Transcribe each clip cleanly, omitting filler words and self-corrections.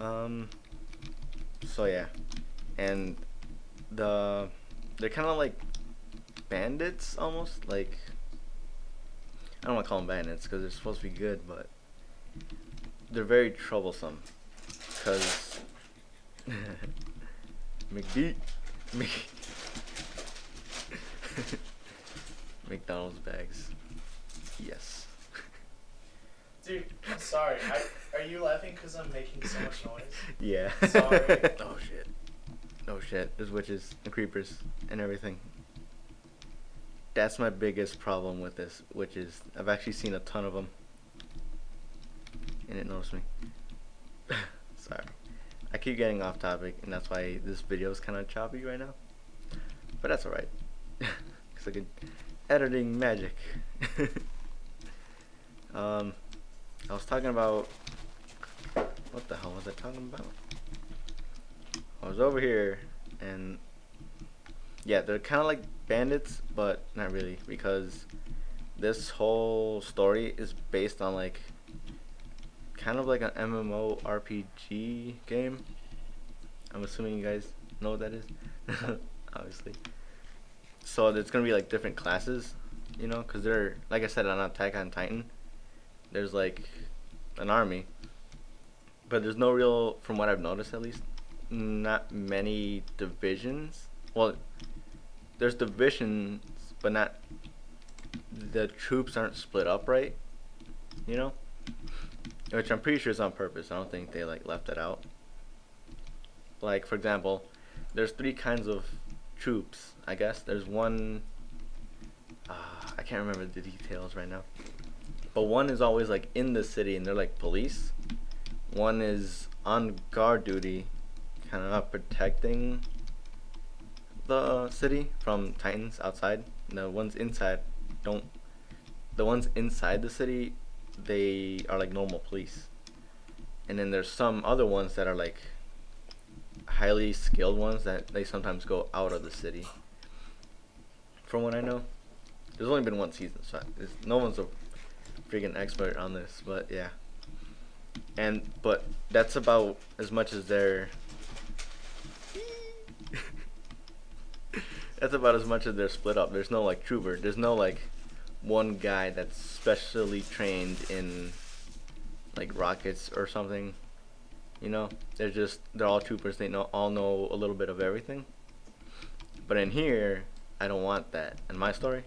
Um. So yeah, and the they're kind of like bandits almost. Like I don't want to call them bandits because they're supposed to be good, but they're very troublesome. Cause McD, Mc, McDonald's bags. Yes. Dude, I'm sorry. Are you laughing because I'm making so much noise? Yeah. Sorry. Oh shit. Oh shit. There's witches and creepers and everything. That's my biggest problem with this witches. I've actually seen a ton of them, and it noticed me. Sorry. I keep getting off topic, and that's why this video is kind of choppy right now. But that's alright. It's like editing magic. I was talking about, what the hell was I talking about? I was over here, and yeah, they're kind of like bandits, but not really, because this whole story is based on like kind of like an MMORPG game. I'm assuming you guys know what that is. Obviously. So there's gonna be like different classes, you know, because they're, like I said, on Attack on Titan, there's like an army, but there's no real, from what I've noticed at least, not many divisions. Well, there's divisions, but not, the troops aren't split up right, you know, which I'm pretty sure is on purpose. I don't think they like left it out. Like for example, there's 3 kinds of troops, I guess. There's one, I can't remember the details right now, but one is always like in the city and they're like police. One is on guard duty, kind of protecting the city from Titans outside. And the ones inside don't. The ones inside the city, they are like normal police. And then there's some other ones that are like highly skilled ones that they sometimes go out of the city. From what I know, there's only been 1 season, so no one's a freaking expert on this, but yeah. But that's about as much as they're that's about as much as they're split up. There's no like trooper. There's no like one guy that's specially trained in like rockets or something. You know, they're all troopers. They all know a little bit of everything. But in here, I don't want that. In my story,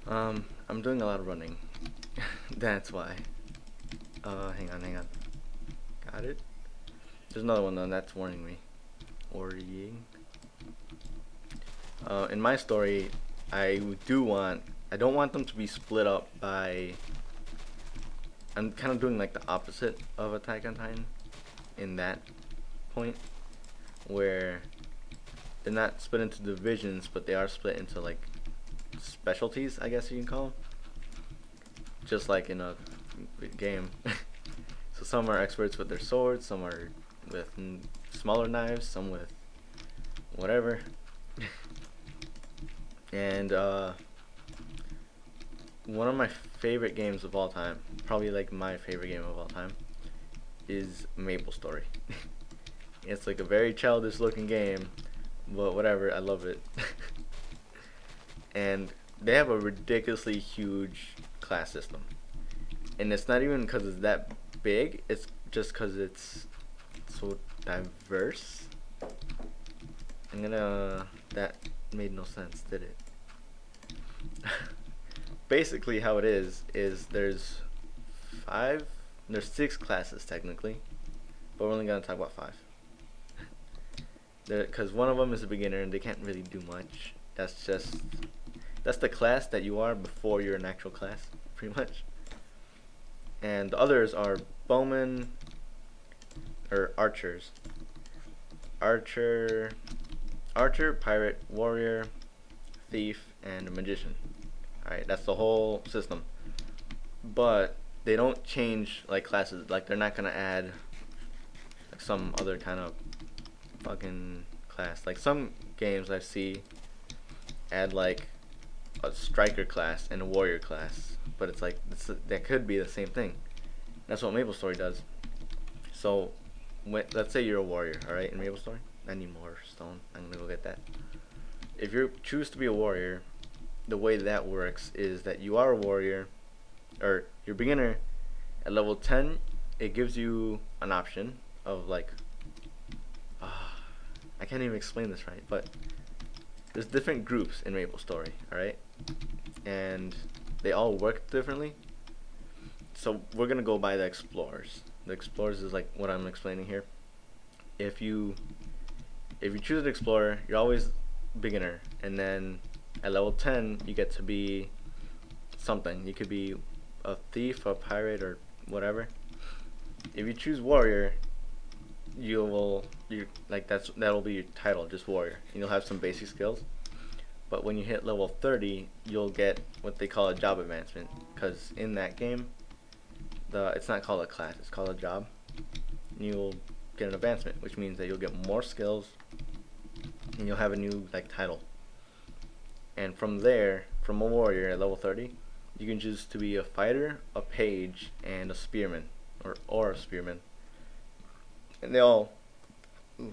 I'm doing a lot of running. That's why. Hang on. Got it. There's another one though that's warning me. Worrying. In my story, I don't want them to be split up by. I'm kind of doing like the opposite of Attack on Titan in that point, where they're not split into divisions, but they are split into like specialties, I guess you can call them. Just like in a game. So some are experts with their swords, some are with smaller knives, some with whatever. And one of my favorite games of all time, probably like my favorite game of all time, is MapleStory. It's like a very childish looking game, but whatever, I love it. And they have a ridiculously huge class system, and it's not even because it's that big, it's just because it's so diverse. That made no sense, did it? Basically how it is there's 6 classes technically, but we're only gonna talk about 5. Because one of them is a beginner and they can't really do much. That's the class that you are before you're an actual class, pretty much. And the others are bowmen, or archers. Archer, pirate, warrior, thief, and a magician. Alright, that's the whole system. But they don't change like classes. Like they're not gonna add like some other kind of fucking class. Like some games I see add like a striker class and a warrior class, but it's like that could be the same thing. That's what Maple Story does. So, let's say you're a warrior, alright, in Maple Story. I need more stone. I'm gonna go get that. If you choose to be a warrior, the way that works is that you are a warrior, or you're a beginner. At level 10, it gives you an option of like, I can't even explain this right, but there's different groups in Maple Story, alright? And they all work differently. So we're gonna go by the explorers. The explorers is like what I'm explaining here. If you choose an explorer, you're always beginner, and then at level 10 you get to be something. You could be a thief, a pirate, or whatever. If you choose warrior, that'll be your title, just warrior, and you'll have some basic skills. But when you hit level 30, you'll get what they call a job advancement, because in that game, it's not called a class, it's called a job. And you'll get an advancement, which means that you'll get more skills, and you'll have a new title. And from there, from a warrior at level 30, you can choose to be a fighter, a page, and a spearman, or a spearman. And they all,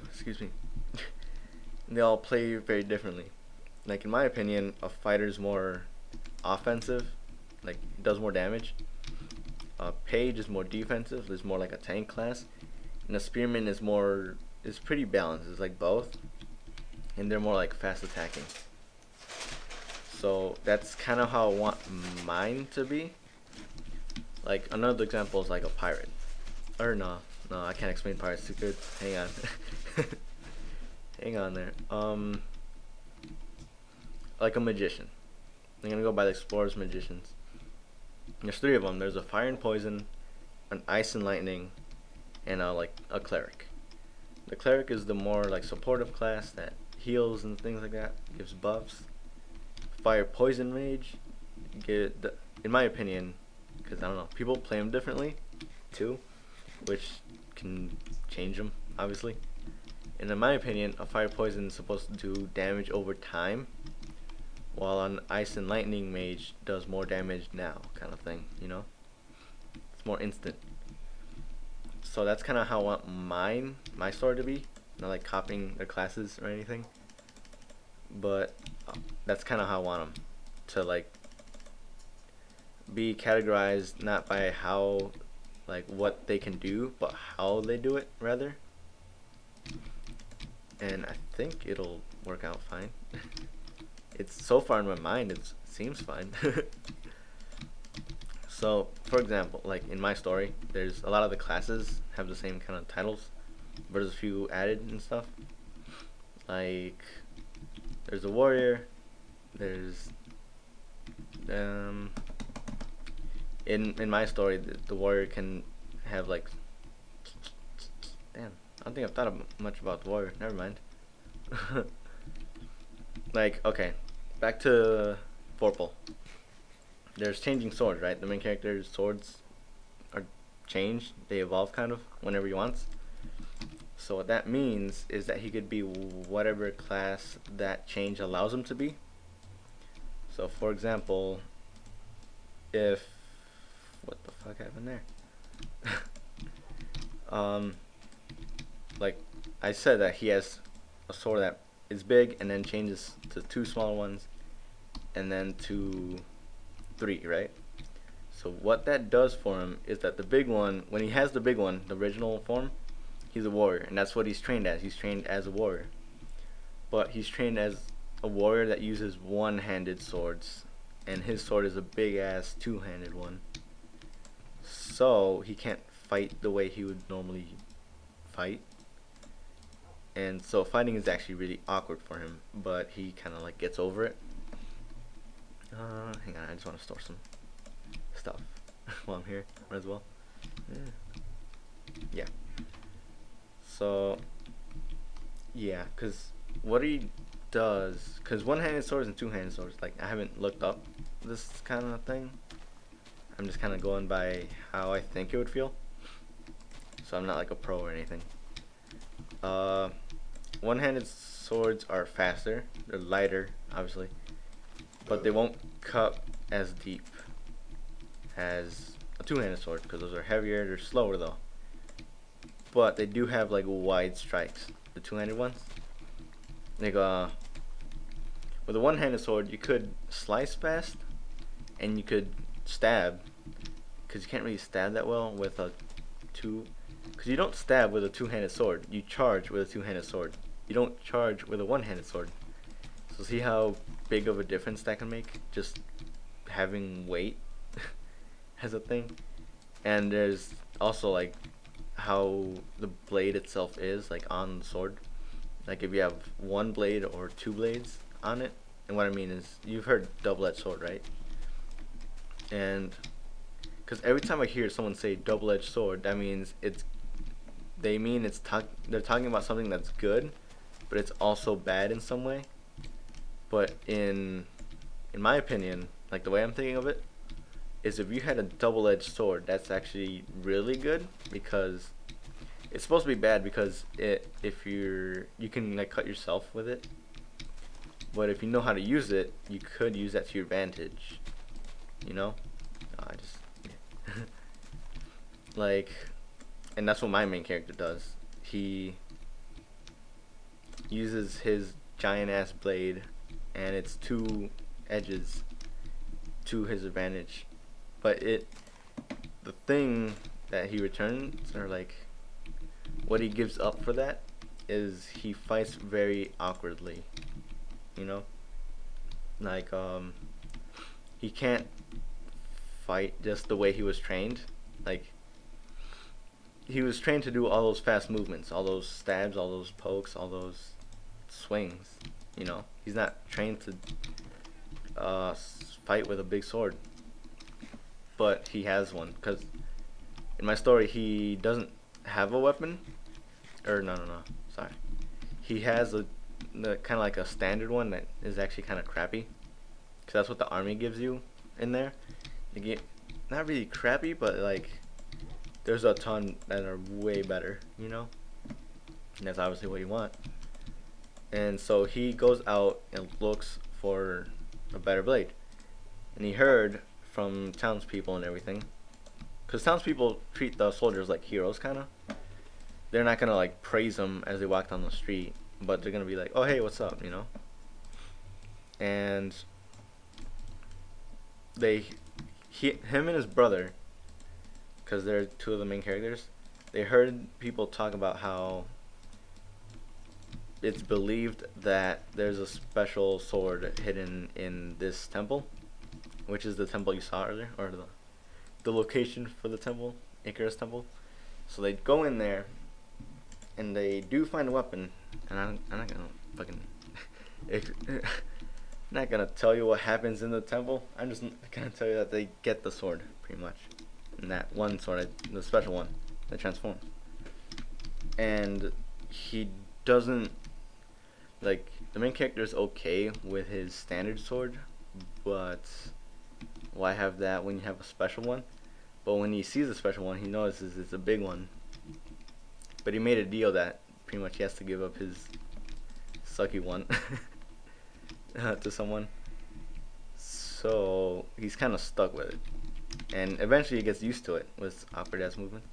excuse me, they all play very differently. Like in my opinion, a fighter's more offensive, like does more damage. A page is more defensive, is more like a tank class, and a spearman is pretty balanced. It's like both, and they're more like fast attacking. So that's kind of how I want mine to be. Like another example is like a pirate, or no, I can't explain pirates too good. Hang on, hang on there. Like a magician. I'm gonna go by the explorers, magicians. There's 3 of them. There's a fire and poison, an ice and lightning, and a cleric. The cleric is the more like supportive class that heals and things like that, gives buffs. Fire poison mage, in my opinion, because I don't know, people play them differently too, which can change them obviously. And in my opinion, a fire poison is supposed to do damage over time, while an ice and lightning mage does more damage now, kind of thing, you know? It's more instant. So that's kind of how I want my story to be. Not like copying their classes or anything, but that's kind of how I want them to be categorized, not by how what they can do, but how they do it rather. And I think it'll work out fine. It's so far in my mind, it seems fine. So, for example, like in my story, there's a lot of the classes have the same kind of titles, but there's a few added and stuff. Like, there's a warrior. There's in my story, the warrior can have damn, I don't think I've thought much about the warrior. Never mind. Okay, back to Vorpal. There's changing swords, right? The main character's swords are changed. They evolve kind of whenever he wants. So what that means is that he could be whatever class that change allows him to be. So for example, if what the fuck happened there? Like I said that he has a sword that is big and then changes to 2 small ones and then to 3, right? So what that does for him is that the big one, when he has the big one, the original form, he's a warrior, and that's what he's trained as. He's trained as a warrior, but he's trained as a warrior that uses one-handed swords, and his sword is a big ass 2-handed one, so he can't fight the way he would normally fight. And so fighting is actually really awkward for him, but he kind of gets over it. Hang on, I just want to store some stuff while I'm here. Might as well. Yeah. So, yeah, because what he does, because one-handed swords and two-handed swords, I haven't looked up this kind of thing. I'm just kind of going by how I think it would feel. So I'm not a pro or anything. One-handed swords are faster. They're lighter, obviously, but they won't cut as deep as a two-handed sword because those are heavier. They're slower though, but they do have like wide strikes. The two-handed ones, like with a one-handed sword, you could slice fast, and you could stab, because you can't really stab that well with a because you don't stab with a two-handed sword. You charge with a two-handed sword. You don't charge with a one-handed sword. So see how big of a difference that can make, just having weight as a thing. And there's also like how the blade itself is like on the sword. Like if you have one blade or two blades on it, and what I mean is, you've heard double-edged sword, right? And because every time I hear someone say double-edged sword, that means they're talking about something that's good, but it's also bad in some way. But in my opinion, like the way I'm thinking of it, is if you had a double-edged sword, that's actually really good, because it's supposed to be bad because you can like cut yourself with it. But if you know how to use it, you could use that to your advantage. You know? Like, and that's what my main character does. He uses his giant ass blade and its two edges to his advantage. But the thing that he returns, or like what he gives up for that, is he fights very awkwardly. You know? Like he can't fight just the way he was trained. Like, he was trained to do all those fast movements, all those stabs, all those pokes, all those swings. You know, he's not trained to fight with a big sword, but he has one. Because in my story, he doesn't have a weapon, or no, sorry, he has the kind of like a standard one that is actually kind of crappy, because that's what the army gives you in there. You get not really crappy, but like there's a ton that are way better, you know, and that's obviously what you want. And so he goes out and looks for a better blade, and he heard from townspeople and everything, because townspeople treat the soldiers like heroes, kind of. They're not gonna like praise them as they walk down the street, but they're gonna be like, oh hey, what's up, you know. And him and his brother, because they're two of the main characters, they heard people talk about how it's believed that there's a special sword hidden in this temple, which is the temple you saw earlier, or the location for the temple, Icarus Temple. So they go in there, and they do find a weapon, and I'm not gonna fucking I'm not gonna tell you what happens in the temple. I'm just gonna tell you that they get the sword, pretty much. And that one sword, the special one, that transforms. And he doesn't, like, the main character is okay with his standard sword, but why have that when you have a special one? But when he sees a special one, he notices it's a big one. But he made a deal that pretty much he has to give up his sucky one to someone. So he's kind of stuck with it. And eventually he gets used to it with awkward ass movements.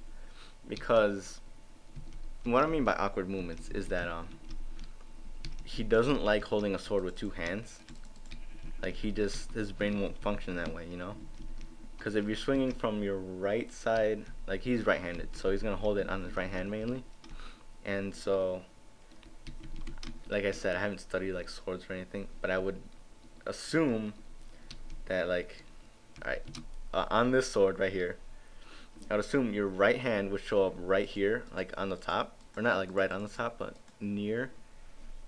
Because what I mean by awkward movements is that he doesn't like holding a sword with two hands. Like, his brain won't function that way, you know? Because if you're swinging from your right side, like, he's right-handed, so he's going to hold it on his right hand mainly. And so, like I said, I haven't studied, like, swords or anything, but I would assume that, like, alright, on this sword right here, I would assume your right hand would show up right here, like, on the top. Or not, like, right on the top, but near.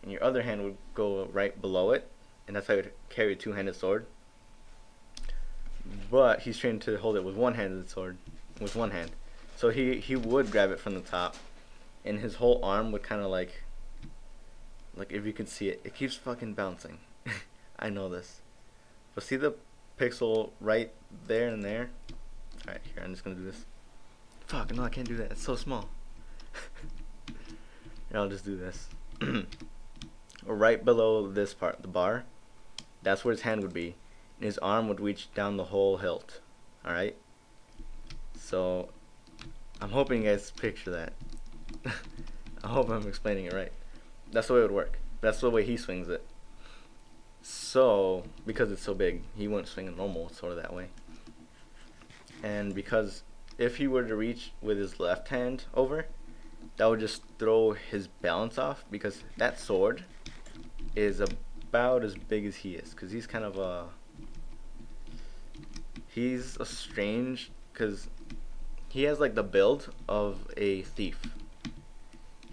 And your other hand would go right below it. And that's how you would carry a two-handed sword. But he's trained to hold it with one-handed sword, with one hand. So he would grab it from the top, and his whole arm would kind of like if you can see it, it keeps fucking bouncing. I know this. But see the pixel right there and there? Alright, here, I'm just gonna do this. Fuck, no, I can't do that. It's so small. Here, I'll just do this. Right below this part, the bar, that's where his hand would be. And his arm would reach down the whole hilt. Alright? So I'm hoping you guys picture that. I hope I'm explaining it right. That's the way it would work. That's the way he swings it. So because it's so big, he wouldn't swing a normal sword that way. And because if he were to reach with his left hand over, that would just throw his balance off, because that sword is about as big as he is, because he's kind of he's a strange, because he has like the build of a thief.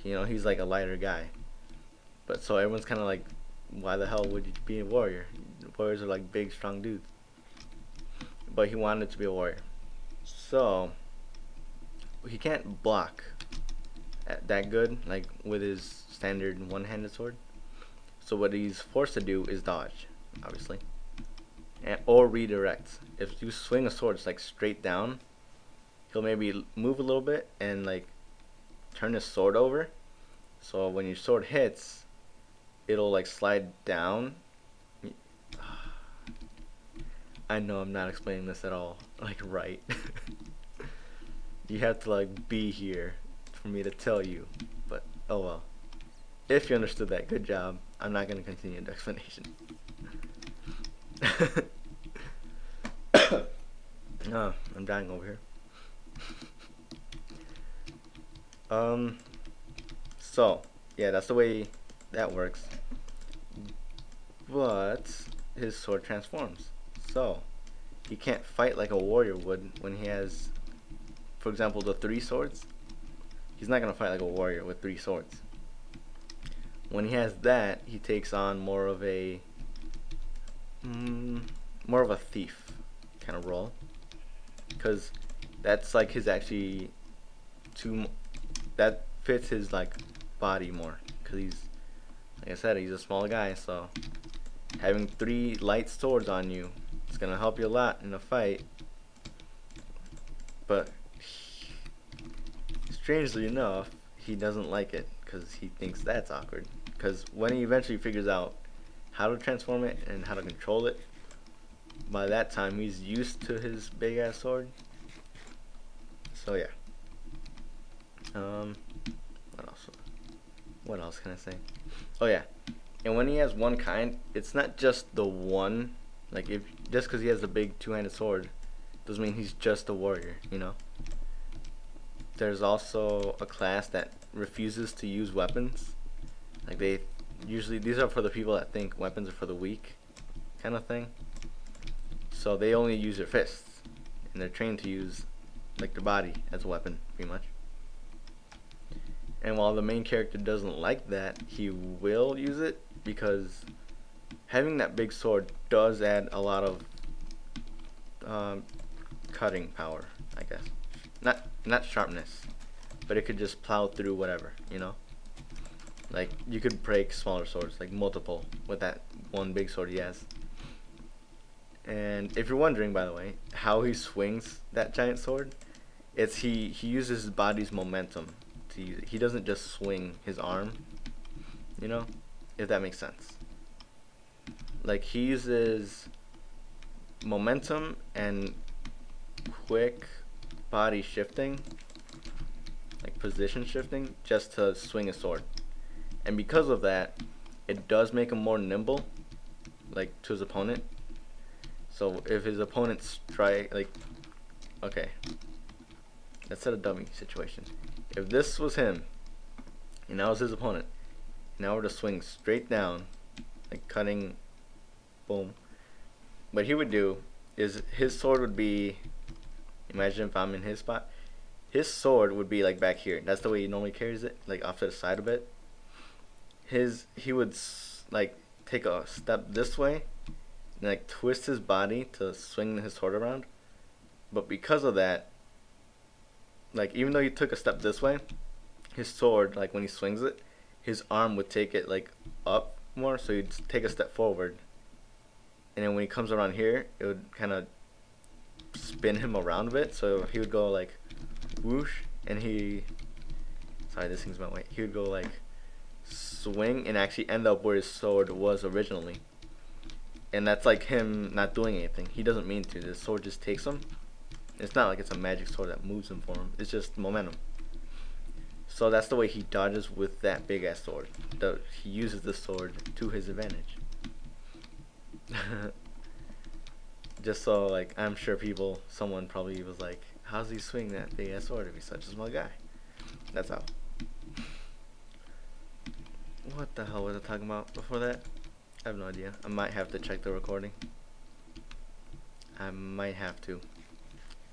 You know, he's like a lighter guy. But so everyone's kind of like, why the hell would you be a warrior? Warriors are like big, strong dudes. But he wanted to be a warrior. So he can't block that good, like with his standard one-handed sword. So what he's forced to do is dodge, obviously, or redirect. If you swing a sword, it's like straight down, he'll maybe move a little bit and like turn his sword over. So when your sword hits, it'll like slide down. I know I'm not explaining this at all like right. You have to like be here for me to tell you, but oh well. If you understood that, good job. I'm not going to continue the explanation. Oh, I'm dying over here. So yeah, that's the way that works. But his sword transforms, so he can't fight like a warrior would when he has, for example, the 3 swords. He's not gonna fight like a warrior with 3 swords. When he has that, he takes on more of a thief kind of role, because that's like his actually that fits his like body more, because he's, like I said, he's a small guy, so having 3 light swords on you, it's gonna help you a lot in a fight. But strangely enough, he doesn't like it, because he thinks that's awkward. Because when he eventually figures out how to transform it and how to control it, by that time he's used to his big ass sword. So yeah. What else can I say? Oh yeah. And when he has one kind, it's not just the one. Like, if just because he has the big 2-handed sword doesn't mean he's just a warrior, you know. There's also a class that refuses to use weapons. Like, they usually, these are for the people that think weapons are for the weak, kind of thing. So they only use their fists, and they're trained to use like their body as a weapon, pretty much. And while the main character doesn't like that, he will use it, because having that big sword does add a lot of cutting power, I guess. Not sharpness, but it could just plow through whatever, you know. Like, you could break smaller swords, like multiple, with that one big sword he has. And if you're wondering, by the way, how he swings that giant sword, it's he uses his body's momentum to use it. He doesn't just swing his arm, you know, if that makes sense. Like, he uses momentum and quick body shifting, like position shifting, just to swing a sword. And because of that, it does make him more nimble, like, to his opponent. So if his opponent strike, like, okay, let's set a dummy situation. If this was him, and that was his opponent, now we're to swing straight down, like cutting, boom. What he would do is his sword would be, imagine if I'm in his spot, his sword would be like back here. That's the way he normally carries it, like off to the side a bit. He would like take a step this way and like twist his body to swing his sword around. But because of that, like, even though he took a step this way, his sword, like when he swings it, his arm would take it like up more, so he'd take a step forward, and then when he comes around here, it would kind of spin him around a bit. So he would go like whoosh, and sorry, this thing's my way. He would go like swing and actually end up where his sword was originally. And that's like him not doing anything. He doesn't mean to. The sword just takes him It's not like it's a magic sword that moves him for him. It's just momentum. So that's the way he dodges with that big ass sword. He uses the sword to his advantage. Just so, like, I'm sure someone probably was like, how's he swing that big ass sword if he's such a small guy? That's how. What the hell was I talking about before that? I have no idea. I might have to check the recording. I might have to.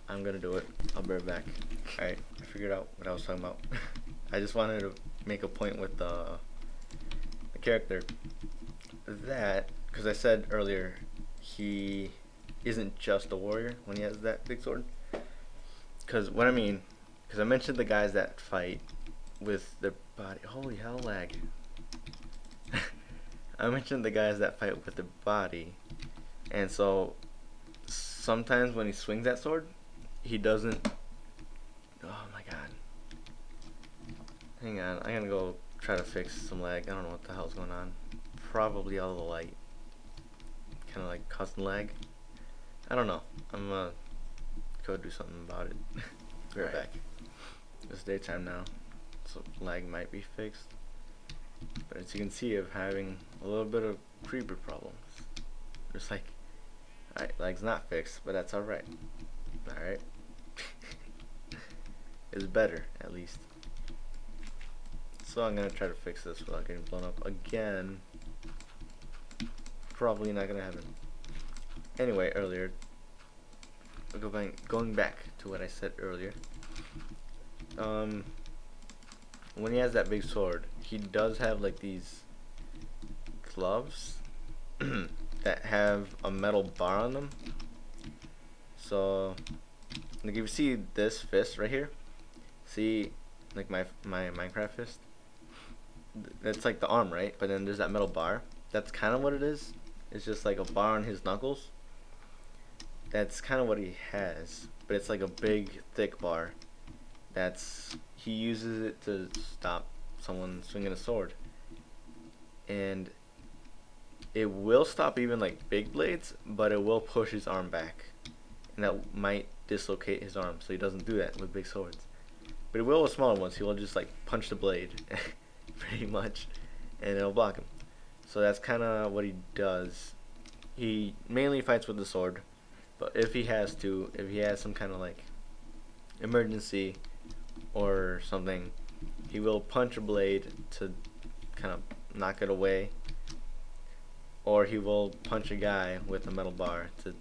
I'm gonna do it. I'll be right back. Alright, I figured out what I was talking about. I just wanted to make a point with the character that, because I said earlier, he isn't just a warrior when he has that big sword. Because what I mean, because I mentioned the guys that fight with their body. Holy hell, lag. I mentioned the guys that fight with their body, and so sometimes when he swings that sword, he doesn't. Oh my god. Hang on, I'm gonna go try to fix some lag. I don't know what the hell's going on. Probably all the light. Kind of like custom lag. I don't know. I'm gonna go do something about it. Be right back. It's daytime now, so lag might be fixed. But as you can see, I'm having a little bit of creeper problems. Just like, alright, lag's not fixed, but that's alright. Alright. It's better, at least. So I'm gonna try to fix this without getting blown up again. Probably not gonna happen. Anyway, earlier, going back to what I said earlier. When he has that big sword, he does have like these gloves that have a metal bar on them. So, like, if you see this fist right here, see, like my Minecraft fist, that's like the arm, right? But then there's that metal bar. That's kind of what it is. It's just like a bar on his knuckles. That's kind of what he has, but it's like a big, thick bar. He uses it to stop someone swinging a sword, and it will stop even like big blades, but it will push his arm back, and that might dislocate his arm, so he doesn't do that with big swords. But it will with smaller ones. He will just like punch the blade, pretty much, and it'll block him. So that's kind of what he does. He mainly fights with the sword, but if he has some kind of like emergency or something, he will punch a blade to kind of knock it away, or he will punch a guy with a metal bar to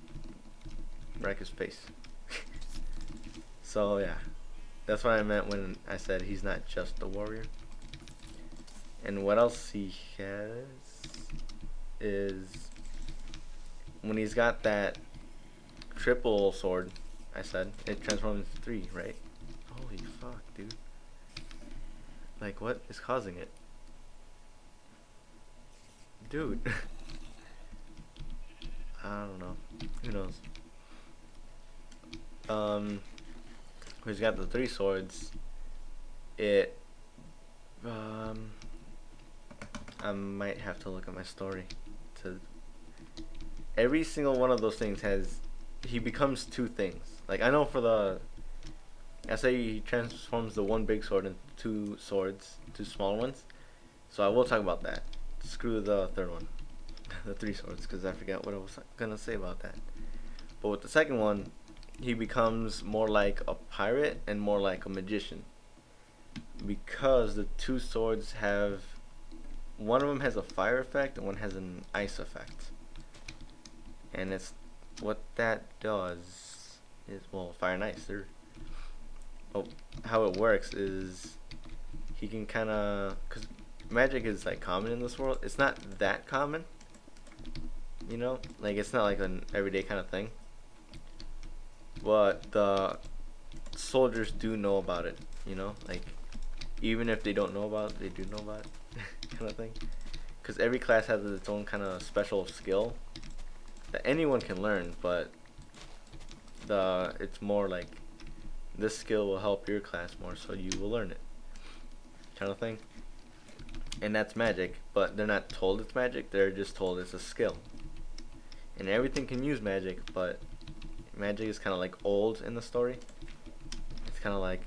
wreck his face. So yeah, that's what I meant when I said he's not just a warrior. And what else he has is when he's got that triple sword, I said it transforms into 3, right? Holy fuck, dude. Like, what is causing it? Dude. I don't know. Who knows? He's got the 3 swords. I might have to look at my story. Every single one of those things he becomes 2 things. Like, I know I say he transforms the 1 big sword into 2 swords, 2 small ones. So I will talk about that. Screw the third one, the 3 swords, because I forgot what I was gonna say about that. But with the second one, he becomes more like a pirate and more like a magician, because the 2 swords one of them has a fire effect and one has an ice effect. And it's what that does is, well, fire and ice. How it works is he can kind of, because magic is like common in this world. It's not that common, you know, like it's not like an everyday kind of thing. But the soldiers do know about it, you know, like even if they don't know about it, they do know about it, kind of thing. Because every class has its own kind of special skill that anyone can learn, but it's more like this skill will help your class more, so you will learn it, kind of thing. And that's magic, but they're not told it's magic, they're just told it's a skill. And everything can use magic, but magic is kind of like old in the story. It's kind of like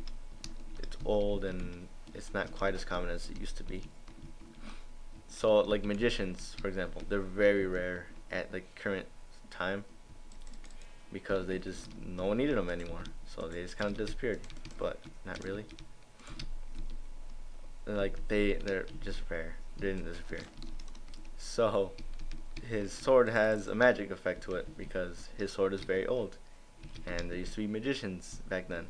it's old and it's not quite as common as it used to be. So like magicians, for example, they're very rare at the current time because they just no one needed them anymore. So they just kind of disappeared, but not really. They're just rare. They didn't disappear. So his sword has a magic effect to it because his sword is very old, and there used to be magicians back then.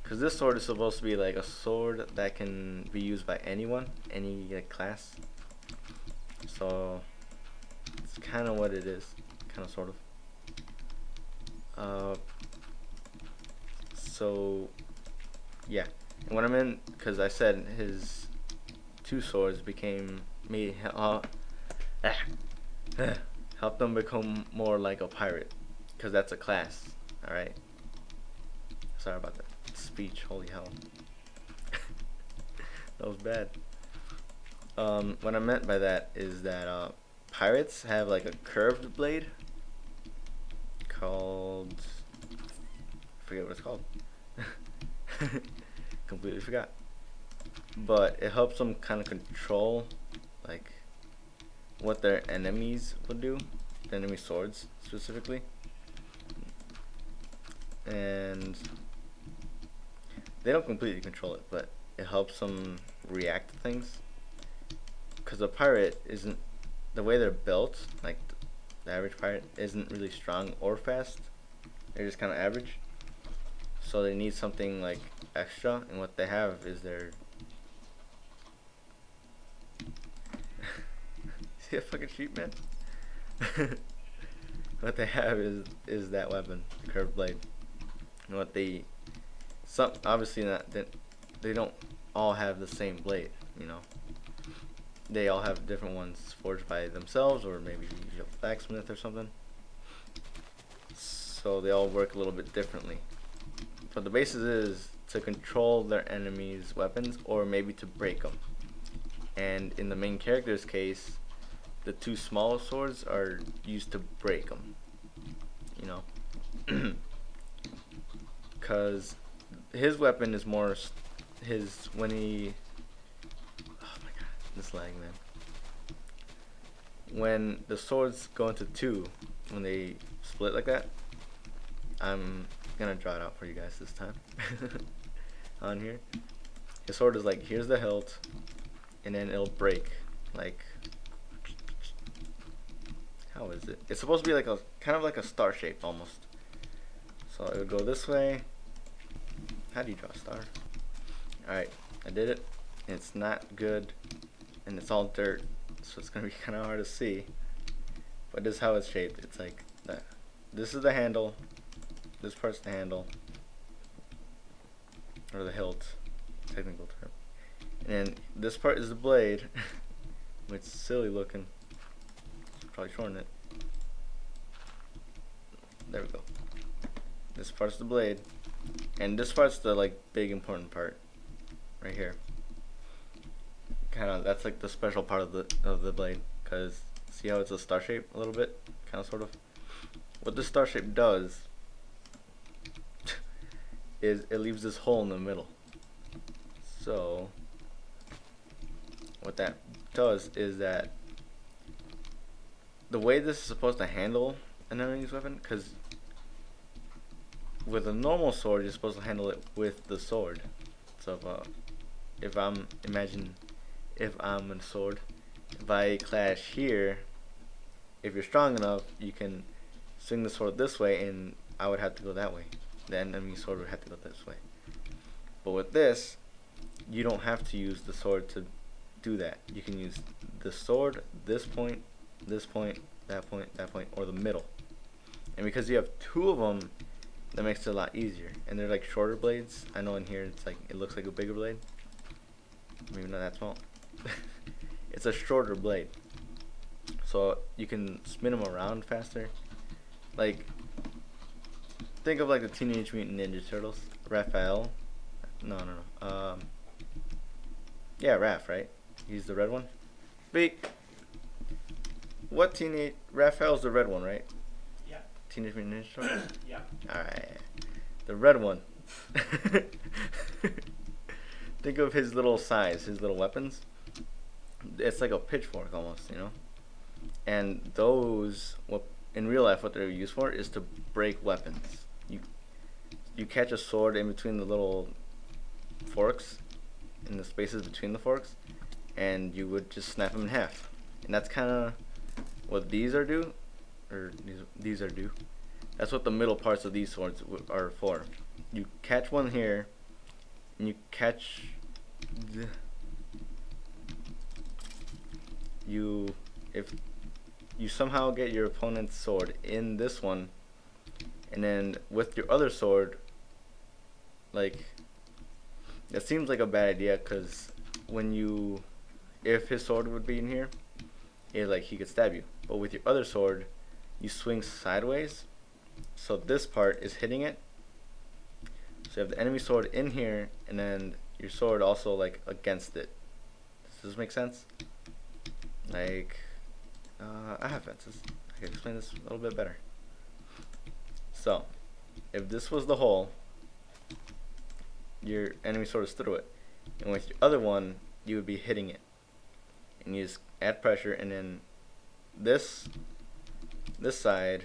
Because this sword is supposed to be like a sword that can be used by anyone, any class. So it's kind of what it is, kind of sort of. So yeah, and what I meant, because I said his two swords helped them become more like a pirate, because that's a class. All right. Sorry about that speech. Holy hell, that was bad. What I meant by that is that pirates have like a curved blade called, I forget what it's called. Completely forgot. But it helps them kind of control like what their enemies would do, the enemy swords specifically, and they don't completely control it, but it helps them react to things. Because a pirate isn't, the way they're built, like the average pirate isn't really strong or fast. They're just kind of average. So they need something like extra, and what they have is their see a fucking sheep, man. What they have is that weapon, the curved blade. And what obviously not that they don't all have the same blade, you know. They all have different ones forged by themselves, or maybe a blacksmith or something. So they all work a little bit differently. But the basis is to control their enemies' weapons, or maybe to break them. And in the main character's case, the two small swords are used to break them. You know, because his weapon is more when he. Oh my god, this lag, man. When the swords go into two, when they split like that, I'm gonna draw it out for you guys this time. On here, his sword is like, here's the hilt, and then it'll break like, how is it? It's supposed to be like a kind of like a star shape almost. So it would go this way. How do you draw a star? Alright, I did it. It's not good, and it's all dirt, so it's gonna be kind of hard to see. But this is how it's shaped. It's like that. This is the handle. This part's the handle, or the hilt, technical term. And then this part is the blade, which is silly looking. Probably shorten it. There we go. This part's the blade, and this part's the like big important part, right here. Kind of, that's like the special part of the blade, cause see how it's a star shape a little bit, kind of sort of. What this star shape does is it leaves this hole in the middle. So what that does is that the way this is supposed to handle an enemy's weapon, because with a normal sword you're supposed to handle it with the sword. So if I'm a sword, if I clash here, if you're strong enough, you can swing the sword this way, and I would have to go that way. The enemy sword would have to go this way. But with this, you don't have to use the sword to do that. You can use the sword, this point, that point, or the middle. And because you have two of them, that makes it a lot easier. And they're like shorter blades. I know in here it's like, it looks like a bigger blade. Maybe not that small. It's a shorter blade, so you can spin them around faster. Like, think of like the Teenage Mutant Ninja Turtles. Raphael. No. Yeah, Raph, right? He's the red one. Raphael's the red one, right? Yeah. Teenage Mutant Ninja Turtles? Yeah. Alright. The red one. Think of his little size, his little weapons. It's like a pitchfork almost, you know? And those, what in real life, what they're used for is to break weapons. You catch a sword in between the little forks, in the spaces between the forks, and you would just snap them in half. And that's kind of what these are do, or these are do. That's what the middle parts of these swords are for. You catch one here, and you catch if you somehow get your opponent's sword in this one, and then with your other sword, like, it seems like a bad idea, because if his sword would be in here, he could stab you. But with your other sword, you swing sideways, so this part is hitting it. So you have the enemy sword in here, and then your sword also like against it. Does this make sense? Like, I have fences. I can explain this a little bit better. So, if this was the hole, your enemy sword is through it, and with your other one, you would be hitting it, and you just add pressure, and then this side,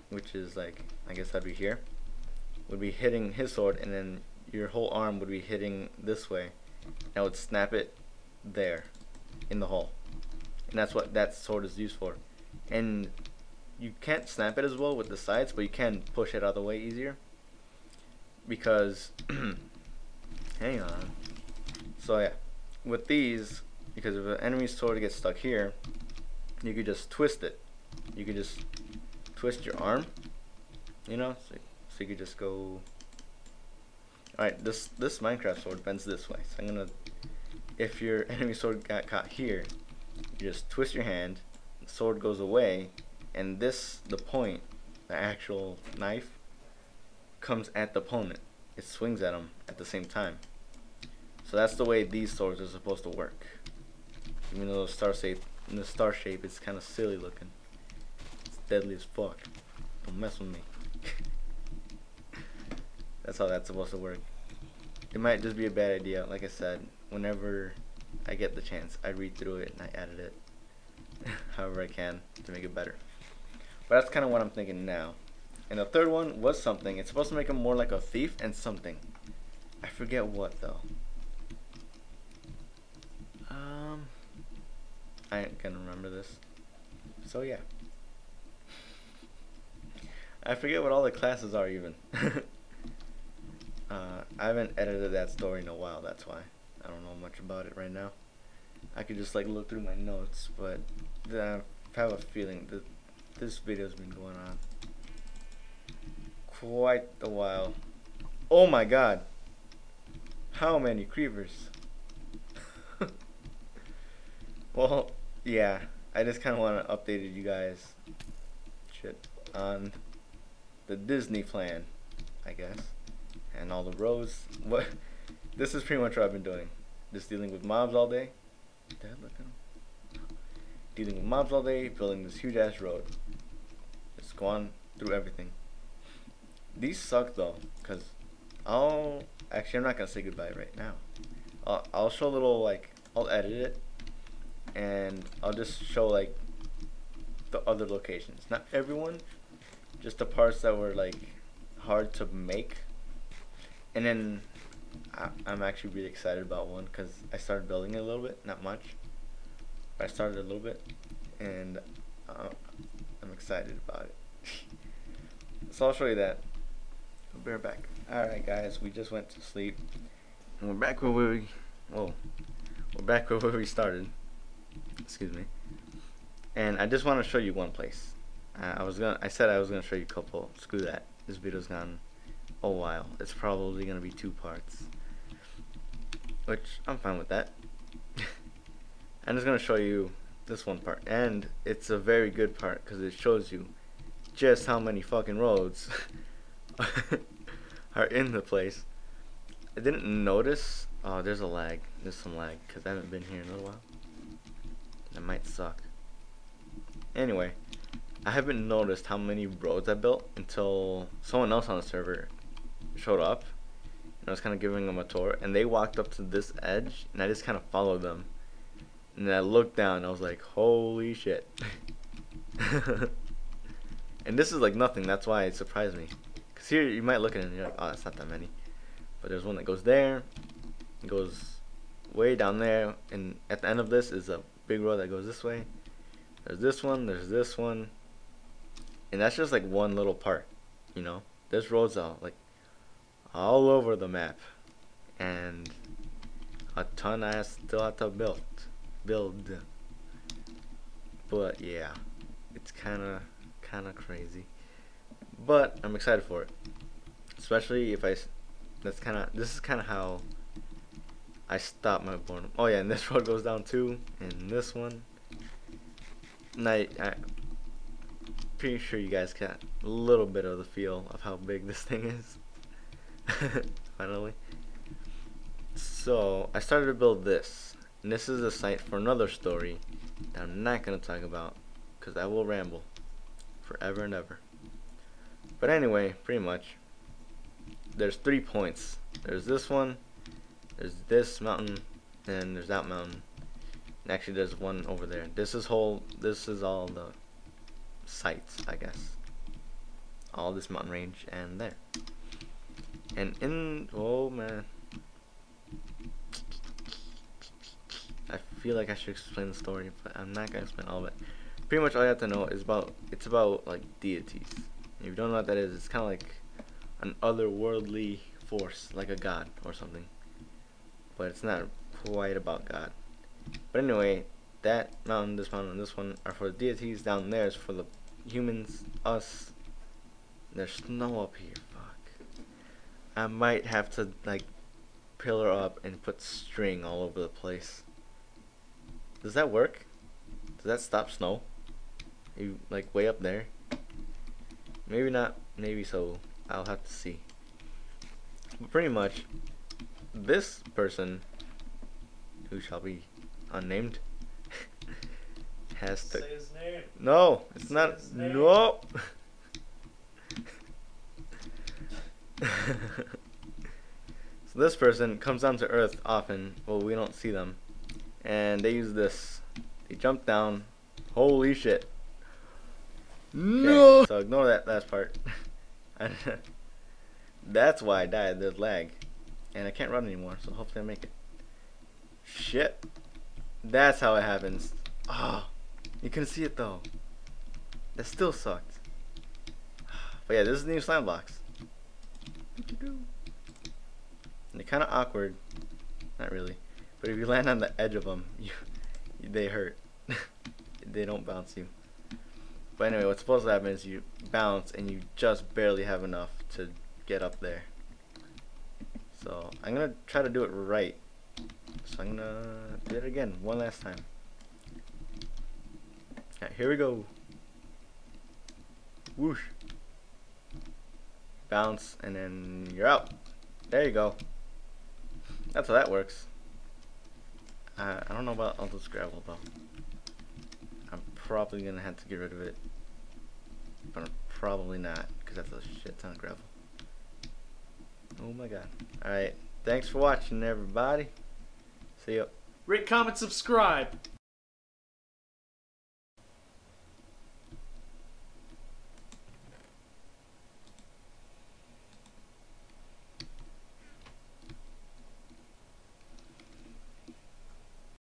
which is like, I guess that'd be here, would be hitting his sword, and then your whole arm would be hitting this way, and I would snap it there in the hole. And that's what that sword is used for. And you can't snap it as well with the sides, but you can push it out of the way easier, because hang on. So yeah, with these, because if an enemy's sword gets stuck here, you could just twist it. You could just twist your arm, you know, so you could just go. Alright, this Minecraft sword bends this way, so I'm gonna, if your enemy sword got caught here, you just twist your hand, the sword goes away, and the point, the actual knife, comes at the opponent. It swings at him at the same time. So that's the way these swords are supposed to work. Even though the star shape is kind of silly looking, it's deadly as fuck. Don't mess with me. That's how that's supposed to work. It might just be a bad idea. Like I said, whenever I get the chance, I read through it and I edit it however I can to make it better. But that's kind of what I'm thinking now. And the third one was something. It's supposed to make him more like a thief and something. I forget what though. I ain't gonna remember this. So yeah. I forget what all the classes are even. I haven't edited that story in a while, that's why. I don't know much about it right now. I could just like look through my notes, but I have a feeling that this video's been going on quite a while. Oh my god. How many creepers? Well, yeah, I just kind of want to update you guys on the Disney plan, I guess, and all the roads. What? This is pretty much what I've been doing. Just dealing with mobs all day. Dad, look at him. Dealing with mobs all day, building this huge ass road. Just go on through everything. These suck though, cause actually I'm not gonna say goodbye right now. I'll show a little, like, I'll edit it, and I'll just show like the other locations. Not everyone, just the parts that were like hard to make. And then I'm actually really excited about one, because I started building it a little bit, not much, but I started a little bit, and I'm excited about it. So I'll show you that. I'll be right back. Alright guys, we just went to sleep, and we're back where we started. Excuse me. And I just want to show you one place. I said I was gonna show you a couple. Screw that. This video's gone a while. It's probably gonna be 2 parts, which I'm fine with that. I'm just gonna show you this one part, and it's a very good part because it shows you just how many fucking roads are in the place. I didn't notice. Oh, there's a lag. There's some lag because I haven't been here in a little while. That might suck. Anyway, I haven't noticed how many roads I built until someone else on the server showed up. And I was kind of giving them a tour, and they walked up to this edge, and I just kind of followed them. And then I looked down, and I was like, holy shit. And this is like nothing, that's why it surprised me. Because here, you might look at it and you're like, oh, that's not that many. But there's one that goes there, it goes way down there, and at the end of this is a big road that goes this way. There's this one, and that's just like one little part, you know. There's roads like all over the map, and a ton I still have to build. But yeah, it's kind of crazy, but I'm excited for it, especially if this is kind of how I stop my boredom. Oh yeah, and this road goes down too, and this one. And I'm pretty sure you guys got a little bit of the feel of how big this thing is. Finally. So I started to build this, and this is a site for another story that I'm not going to talk about because I will ramble forever and ever. But anyway, pretty much there's 3 points. There's this one, there's this mountain, and there's that mountain. And actually there's one over there. This is all the sites, I guess. All this mountain range and there. And oh man, I feel like I should explain the story, but I'm not gonna explain all of it. Pretty much all you have to know is it's about like deities. If you don't know what that is, it's kind of like an otherworldly force, like a god or something. But it's not quite about God. But anyway, that mountain, this mountain, and this one are for the deities. Down there is for the humans, us. There's snow up here. Fuck. I might have to like pillar up and put string all over the place. Does that work? Does that stop snow? You like way up there? Maybe not. Maybe so. I'll have to see. But pretty much, this person, who shall be unnamed, has to. Say his name. No, it's Say not. his name. No. So this person comes down to Earth often. Well, we don't see them, and they use this. They jump down. Holy shit! No. Okay, so ignore that last part. That's why I died. There's lag, and I can't run anymore. So hopefully I make it. Shit. That's how it happens. Oh, you couldn't see it though. That still sucked. But yeah, this is the new slime blocks. They're kind of awkward. Not really. But if you land on the edge of them, they hurt. They don't bounce you. But anyway, what's supposed to happen is you bounce and you just barely have enough to get up there. So I'm going to try to do it right. So I'm going to do it again one last time. Alright, here we go. Whoosh. Bounce, and then you're out. There you go. That's how that works. I don't know about all this gravel though. I'm probably gonna have to get rid of it, but I'm probably not, because that's a shit ton of gravel. Oh my god. Alright, thanks for watching everybody. See ya. Rate, comment, subscribe.